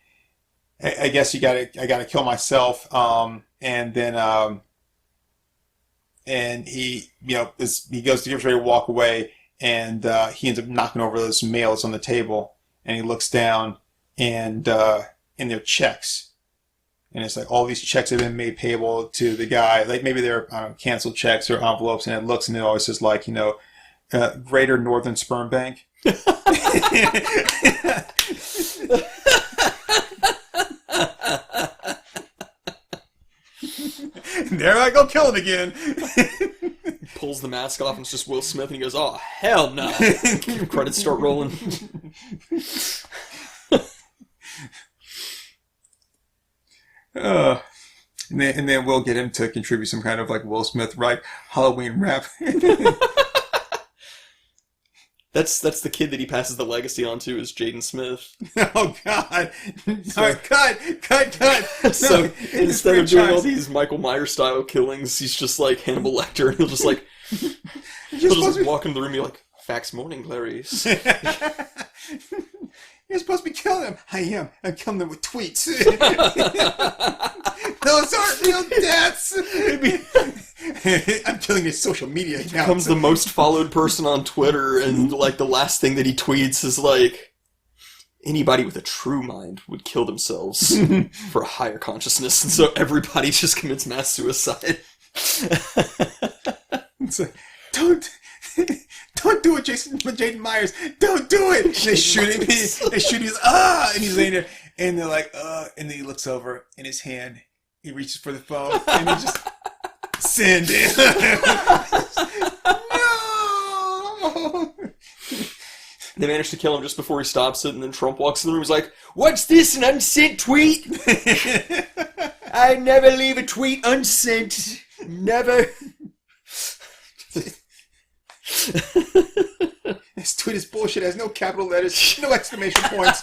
I guess I gotta kill myself, and then and he he goes to get ready to walk away, and he ends up knocking over this mail that's on the table, and he looks down, and they're checks, and it's like all these checks have been made payable to the guy, like maybe they're canceled checks or envelopes, and it looks and it always says like Greater Northern Sperm Bank. There I go, kill him again. Pulls the mask off, and it's just Will Smith, and he goes, "Oh hell no!" Credits start rolling. And then we'll get him to contribute some kind of like Will Smith Halloween rap. That's the kid that he passes the legacy on to, is Jaden Smith. Oh God! No, cut! So No, instead of doing all these Michael Myers style killings, he's just like Hannibal Lecter, and he'll just like walk into the room and be like, "Fax morning, Clarice." You're supposed to be killing them. I am. I'm killing them with tweets. Those aren't real deaths. I'm killing his social media account. Becomes the most followed person on Twitter, and like the last thing that he tweets is like, anybody with a true mind would kill themselves for a higher consciousness, and so everybody just commits mass suicide. It's like, don't do it, Jaden Myers. Don't do it. And they shoot him. He's and he's laying there, and they're like, and then he looks over in his hand. He reaches for the phone, and he just send it. No. They managed to kill him just before he stops it, and then Trump walks in the room and is like, "What's this, an unsent tweet? I never leave a tweet unsent. Never." This tweet is bullshit. It has no capital letters, no exclamation points.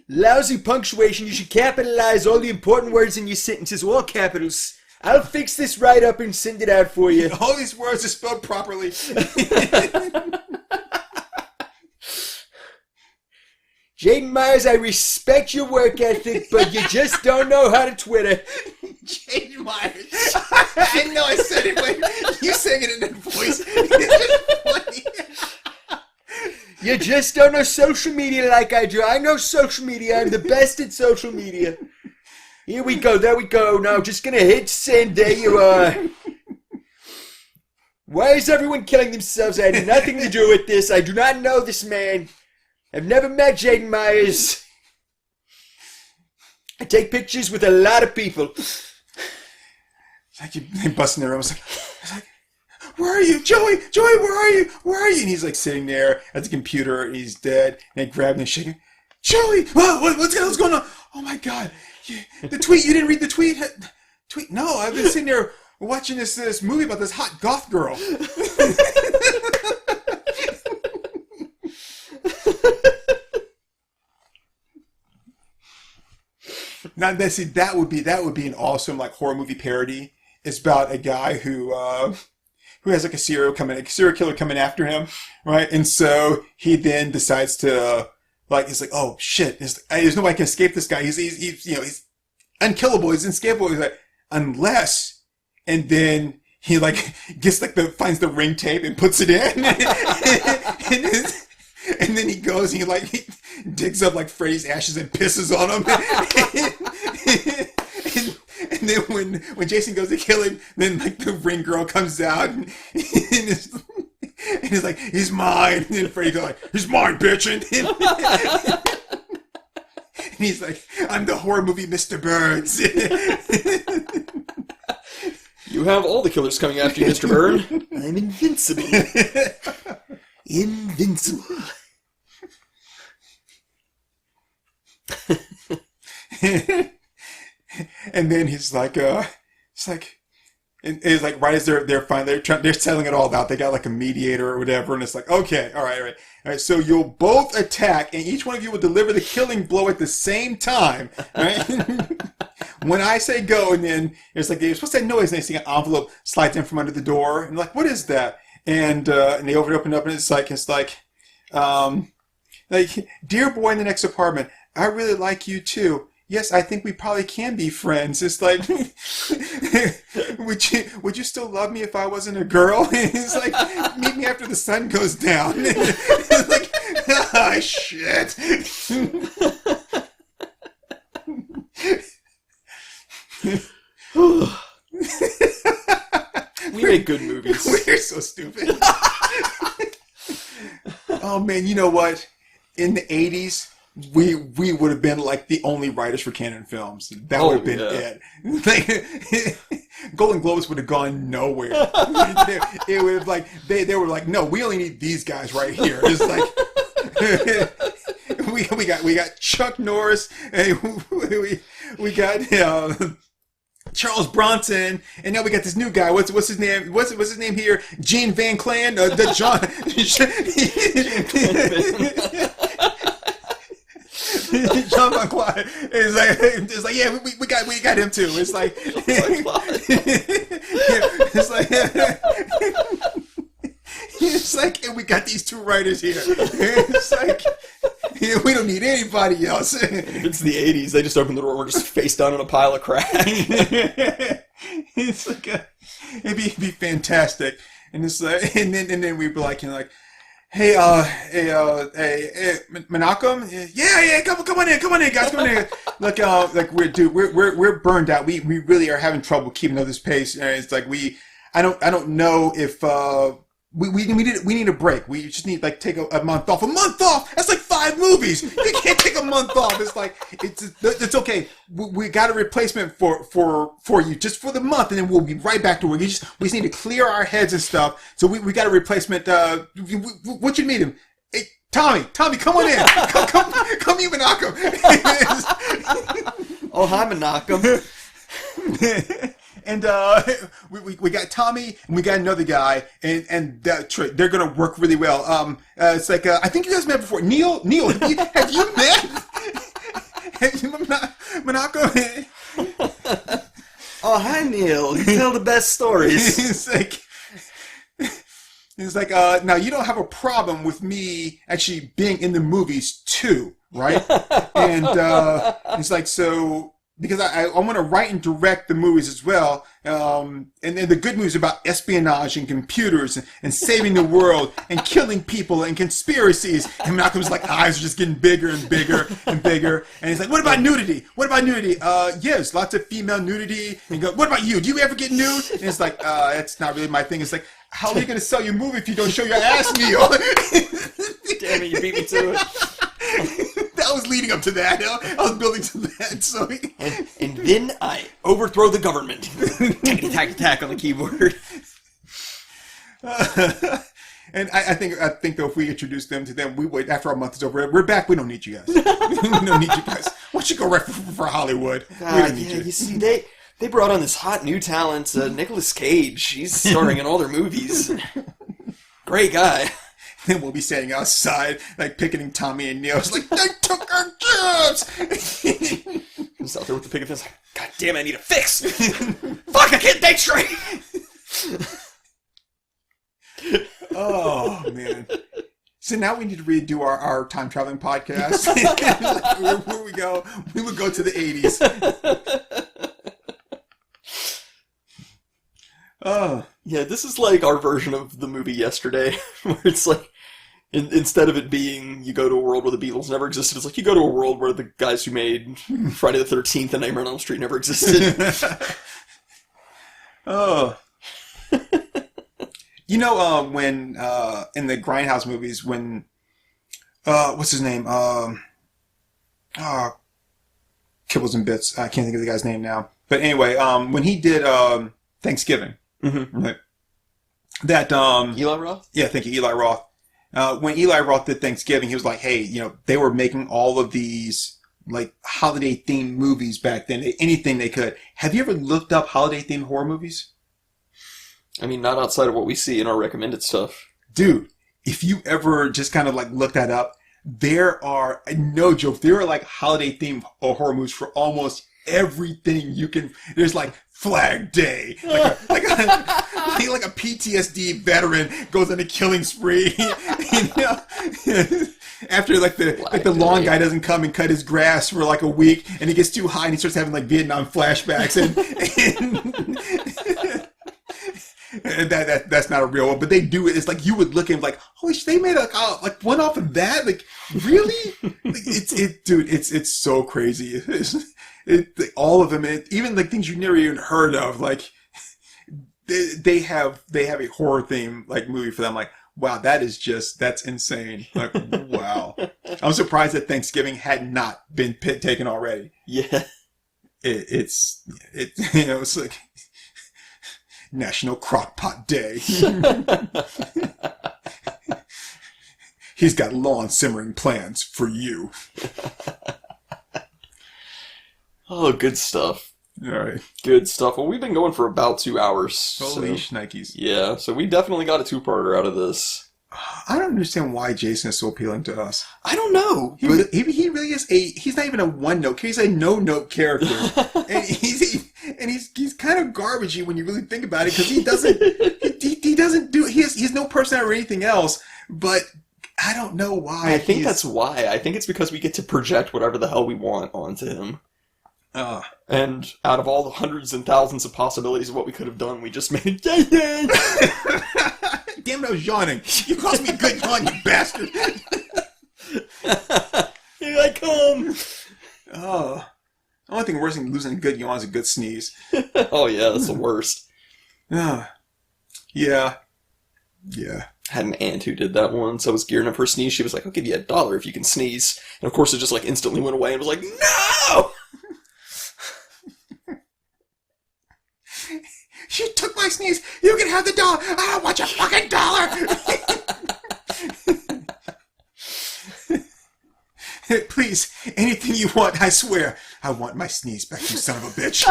Lousy punctuation. You should capitalize all the important words in your sentences, all capitals. I'll fix this right up and send it out for you. All these words are spelled properly. Jaden Myers, I respect your work ethic, but you just don't know how to Twitter. Jaden Myers. I know I said it, but you saying it in that voice. It's funny. You just don't know social media like I do. I know social media. I'm the best at social media. Here we go. There we go. Now just gonna hit send. There you are. Why is everyone killing themselves? I had nothing to do with this. I do not know this man. I've never met Jaden Myers. I take pictures with a lot of people. It's like you busting their room. It's like, where are you? Joey, where are you? Where are you? And he's like sitting there at the computer, and he's dead. And they grab him and shake him. Joey, what's going on? Oh my God. The tweet, you didn't read the tweet? Tweet? No, I've been sitting there watching this movie about this hot goth girl. Now, see, that would be an awesome like horror movie parody. it's about a guy who has like a serial killer coming after him, right? And so he then decides to he's like, oh shit, there's no way I can escape this guy. He's unkillable. He's inescapable. He's like, unless, and then he like gets like finds the ring tape and puts it in, and then he goes and he digs up like Freddy's ashes and pisses on him. And then when Jason goes to kill him, then like the ring girl comes out and he's like, he's mine. And then Freddy goes like, he's mine, bitch. And he's like, I'm the horror movie Mr. Burns. You have all the killers coming after you, Mr. Byrne. I'm invincible. Invincible. And then he's like, and it's like right as they're fine, they're settling it all out. They got like a mediator or whatever, and it's like, okay, all right. So you'll both attack, and each one of you will deliver the killing blow at the same time, right? When I say go, and then it's like they're supposed to say noise, and they see an envelope slides in from under the door, and like, what is that? And they open up, and it's like, dear boy in the next apartment, I really like you too. Yes, I think we probably can be friends. It's like, would you still love me if I wasn't a girl? It's like, meet me after the sun goes down. It's like, ah, shit. We make good movies. We're so stupid. Oh man, you know what? In the 80s, we would have been like the only writers for canon films. That would have been it. Golden Globes would have gone nowhere. It would have like they were like, no, we only need these guys right here. It's like we got Chuck Norris, and we got Charles Bronson, and now we got this new guy. What's his name? What's his name here? Gene Van Clan, the John. John Van Clyde is like, yeah, we got him too. It's like, it's like, and we got these two writers here. It's like, yeah, we don't need anybody else. If it's the 80s, they just open the door, we're just face down in a pile of crap. It's like it'd be fantastic, and it's like, and then we'd be like, hey, Menachem? Yeah, come on in, guys, come on in. Like we're burned out. We really are having trouble keeping up this pace. And it's like I don't know if we need a break. We just need like take a month off. A month off? That's like 5 movies. You can't take a month off. It's like it's okay. We got a replacement for you just for the month, and then we'll be right back to work. We just need to clear our heads and stuff. So we got a replacement. What you need him? Hey, Tommy, come on in. Come here, Menachem. Oh, hi, Menachem. And we got Tommy, and we got another guy, and they're gonna work really well. It's like I think you guys met before. Neil, have you met? Menachem? Oh, hi, Neil. You tell the best stories. It's like now you don't have a problem with me actually being in the movies too, right? And it's like, so because I want to write and direct the movies as well. And then the good news about espionage and computers and saving the world and killing people and conspiracies. And Malcolm's like eyes are just getting bigger and bigger and bigger. And he's like, what about nudity? Yes, lots of female nudity. And go, what about you? Do you ever get nude? And it's like, that's not really my thing. It's like, how are you going to sell your movie if you don't show your ass, Neil? Damn it, you beat me to it. That was leading up to that. I was building to that. So, and then I overthrow the government. Tack on the keyboard. And I think though, if we introduce them to them, we wait after our month is over. We're back. We don't need you guys. We don't need you guys. Why don't you go right for Hollywood? We don't need you. You see, they brought on this hot new talent, Nicolas Cage. He's starring in all their movies. Great guy. Then we'll be standing outside, like picketing Tommy and Neil. It's like, they took our jobs! He's out there with the picket fence, like, God damn it, I need a fix! Fuck, I can't think straight! Oh, man. So now we need to redo our time traveling podcast. Where we go? We would go to the 80s. Oh. Yeah, this is like our version of the movie Yesterday, where it's like, instead of it being you go to a world where the Beatles never existed, it's like you go to a world where the guys who made Friday the 13th and Nightmare on Elm Street never existed. Oh. You know, when in the Grindhouse movies, when what's his name? Kibbles and Bits. I can't think of the guy's name now. But anyway, when he did Thanksgiving, right? That Eli Roth? Yeah, thank you, Eli Roth. When Eli Roth did Thanksgiving, he was like, "Hey, you know, they were making all of these like holiday themed movies back then. Anything they could. Have you ever looked up holiday themed horror movies?" I mean, not outside of what we see in our recommended stuff. Dude, if you ever just kind of like look that up, there are, no joke, there are like holiday themed horror movies for almost everything you can. There's like Flag Day, like a PTSD veteran goes on a killing spree, you know, after like the lawn guy doesn't come and cut his grass for like a week, and he gets too high and he starts having like Vietnam flashbacks, and that's not a real one, but they do it. It's like you would look at him like, holy shit, they made like one off of that? Like, really? Like, dude, it's so crazy. All of them, even like things you never even heard of, like they have a horror theme like movie for them. Like, wow, that's insane. Like, wow. I'm surprised that Thanksgiving had not been taken already. Yeah. It's you know, it's like National Crockpot Day. He's got lawn simmering plans for you. Oh, good stuff. All right. Good stuff. Well, we've been going for about 2 hours. Holy shnikes. Yeah, so we definitely got a two-parter out of this. I don't understand why Jason is so appealing to us. I don't know. He really is he's not even a one-note, he's a no-note character. And he's kind of garbagey when you really think about it, because he has no personality or anything else, but I don't know why. I think that's why. I think it's because we get to project whatever the hell we want onto him. And out of all the hundreds and thousands of possibilities of what we could have done, we just made Jason! Damn it, I was yawning. You caused me a good yawn, you bastard. Here I come! Oh. The only thing worse than losing a good yawn is a good sneeze. Oh yeah, that's the worst. Yeah. Yeah. Had an aunt who did that once. I was gearing up her sneeze. She was like, I'll give you $1 if you can sneeze. And of course it just like instantly went away and was like, no! You took my sneeze. You can have the $1. I don't want your fucking $1. Please, anything you want, I swear. I want my sneeze back, you son of a bitch.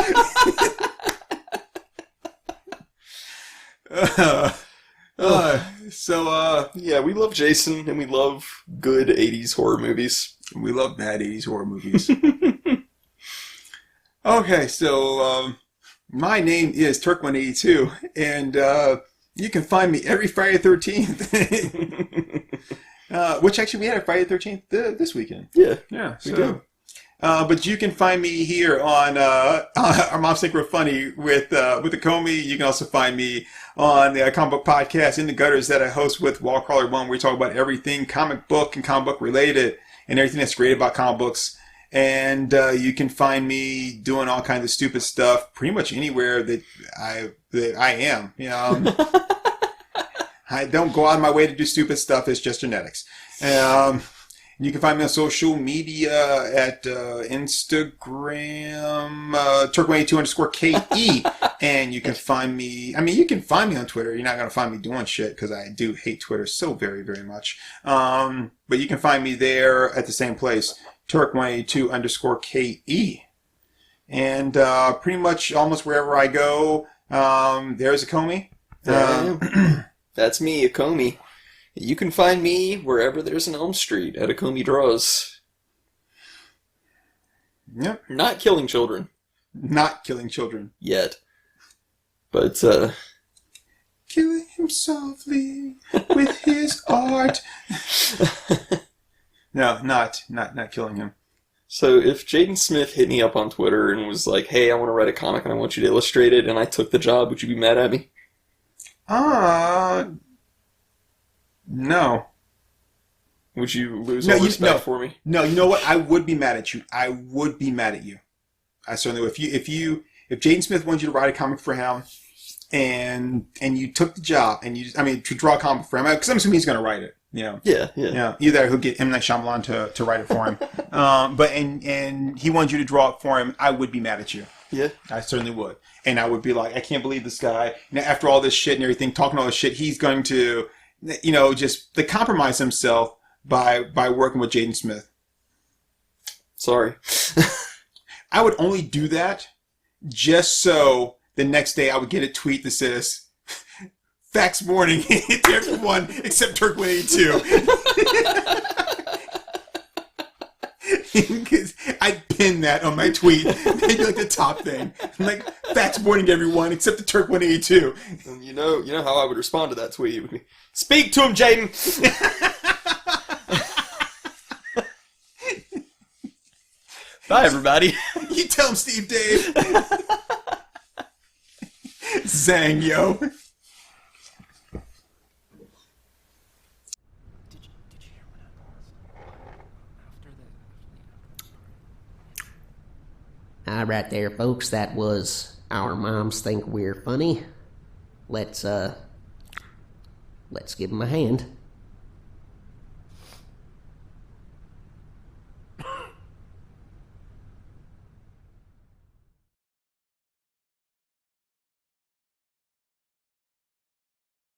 Yeah, we love Jason, and we love good 80s horror movies. We love bad 80s horror movies. Okay, so, my name is Turk182, and you can find me every Friday the 13th. Which actually we had a Friday the 13th this weekend. Yeah, we do. But you can find me here on our Moms Think We're Funny with Acomi. You can also find me on the comic book podcast In the Gutters that I host with Wallcrawler One, where we talk about everything comic book and comic book related and everything that's great about comic books. And you can find me doing all kinds of stupid stuff pretty much anywhere that I am. You know, I don't go out of my way to do stupid stuff. It's just genetics. You can find me on social media at Instagram, Turk182_KE. And you can find me, you can find me on Twitter. You're not going to find me doing shit because I do hate Twitter so very, very much. But you can find me there at the same place, Turk182_KE. And pretty much almost wherever I go, there's Acomi. That's me, Acomi. You can find me wherever there's an Elm Street at Acomi Draws. Yep. Not killing children. not killing children. Yet. But, Killing him softly with his art. No, not killing him. So if Jaden Smith hit me up on Twitter and was like, hey, I want to write a comic and I want you to illustrate it, and I took the job, would you be mad at me? No. Would you lose all respect for me? No, you know what? I would be mad at you. I would be mad at you. I certainly would. If Jaden Smith wanted you to write a comic for him, and you took the job, and to draw a comic for him, because I'm assuming he's going to write it. Yeah. Either he'll get M. Night Shyamalan to write it for him, but he wanted you to draw it for him. I would be mad at you. Yeah, I certainly would, and I would be like, I can't believe this guy. After all this shit and everything, talking all this shit, he's going to, just compromise himself by working with Jaden Smith. Sorry. I would only do that just so the next day I would get a tweet that says, fax warning to everyone except Turk182. I'd pin that on my tweet. Maybe like the top thing. Like, fax warning to everyone except the Turk182. And you know how I would respond to that tweet. It would be, speak to him, Jaden! Bye, everybody. You tell him, Steve Dave. Zang, yo. All right there, folks. That was Our Moms Think We're Funny. Let's give them a hand.